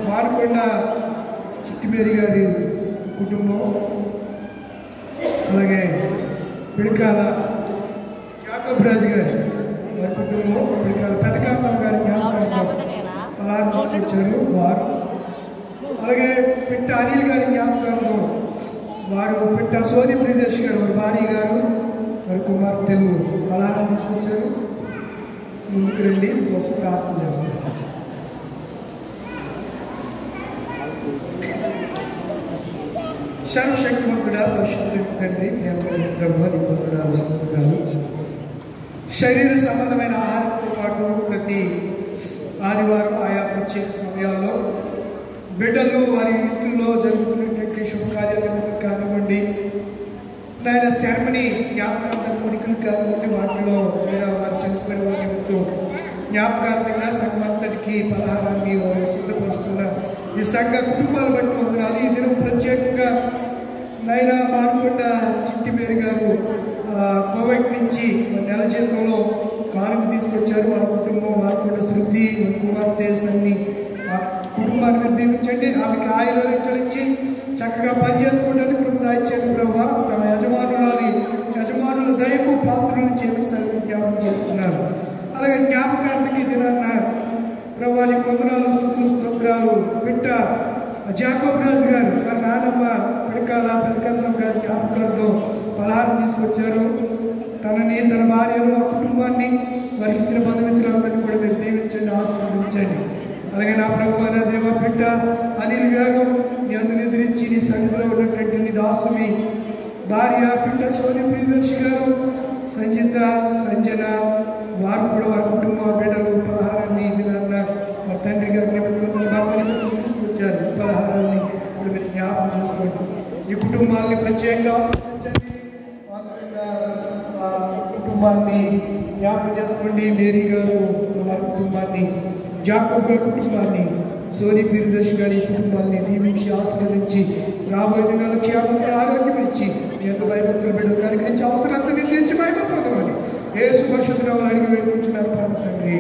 మానుకొండ చిట్టిమేరి గారి కుటుంబం, అలాగే పిడకాల యాకోబ్ రాజు గారి వారి కుటుంబం, పిడకాల పెదకాంతం గారి జ్ఞాపకార్థం పలారం తీసుకొచ్చారు వారు. అలాగే పిట్ట అనిల్ గారి జ్ఞాపకార్థం వారు, పిట్ట సోని ప్రియదర్శి గారు వారి భార్య గారు వారి కుమార్తెలు పలారం తీసుకొచ్చారు. ముందుకు రండి, కోసం ప్రార్థన చేస్తారు. సర్వశక్తిమంతుడా, పరిశుద్ధుడైన తండ్రి, ప్రేమగల ప్రభువా, నీకు వందనాలు, స్తోత్రాలు. శరీర సంబంధమైన ఆహారంతో పాటు ప్రతి ఆదివారం ఆయా ప్రత్యేక సమయాల్లో బిడ్డలు వారి ఇంట్లో జరుగుతున్నటువంటి శుభకార్యాల నిమిత్తం కానివ్వండి, నాయన సెరమనీ జ్ఞాపకార్థం కొడుకులు కానివ్వండి, వాటిలో నేను వారు చనిపోయిన వారి నిమిత్తం జ్ఞాపకార్థంగా సంఘమంతటికి పలహారాన్ని వారు సిద్ధపరుస్తున్న ఈ సంఘ కుటుంబాలు బట్టి వందనాలు. ఈ దినం ప్రత్యేకంగా నాయన మానుకొండ చిట్టిమేరి గారు కోవైట్ నుంచి నెల జీతంలో కానుక తీసుకొచ్చారు. వారి కుటుంబం, మానుకొండ శృతి, కుమార్తె సన్ని, ఆ కుటుంబాన్ని మీరు దీవించండి. ఆమెకి ఆయిలో రెక్కలిచ్చి చక్కగా పని చేసుకోవడానికి కృప దాయించండి ప్రభావ. తమ యజమానుల దయకు పాత్రలు చేసి జ్ఞాపకం చేస్తున్నారు. అలాగే జ్ఞాపకార్థకి దినాన్న ప్రభావానికి వందనాలు, స్తుతులు, స్తోత్రాలు. పిట్ట జాకోబ్ రాజు గారు వారి నానమ్మ పిడకాల పెదకందం గారి జ్ఞాపకార్థం పలహారం తీసుకొచ్చారు. తనని, తన భార్యను, ఆ కుటుంబాన్ని, వారికి ఇచ్చిన బంధుమిత్రులందరినీ కూడా మీరు దీవించండి, ఆశీర్వదించండి. అలాగే నా ప్రభు నా దేవ, బిడ్డ అనిల్ గారు నీ అందు నిద్రించి నీ సన్నిధిలో ఉన్నటువంటి నీ దాసుని భార్య పిట్ట సోని ప్రియదర్శి గారు, సంజిత, సంజన, వారు కూడా వారి కుటుంబ బిడ్డలు పలహారాన్ని వినాన్న వారి తండ్రి గారి నిమిత్తం, తన భర్త నిమిత్తం తీసుకొచ్చారు. పలహారాన్ని ఇప్పుడు మీరు జ్ఞాపకం చేసుకోండి. ఈ కుటుంబాన్ని ప్రత్యేకంగా ఆశీర్వదించండి. కుటుంబాన్ని జ్ఞాపకం చేసుకోండి. మేరీ గారు వారి కుటుంబాన్ని, జాకోబ్ గారి కుటుంబాన్ని, సోని ప్రియదర్శి గారి కుటుంబాన్ని దీవించి ఆశీర్వదించి రాబోయే దినాలు క్షేమంగా ఆరోగ్యం ఇచ్చి మీ ఎంత భయభక్తులు బిడ్డలు కనుగరించి అవసరాలతో నిర్ణయించి భయపడిపోతామని యేసు పరిశుద్ధ నామములో అడిగి వేడుకుంటున్నారు పరమ తండ్రి.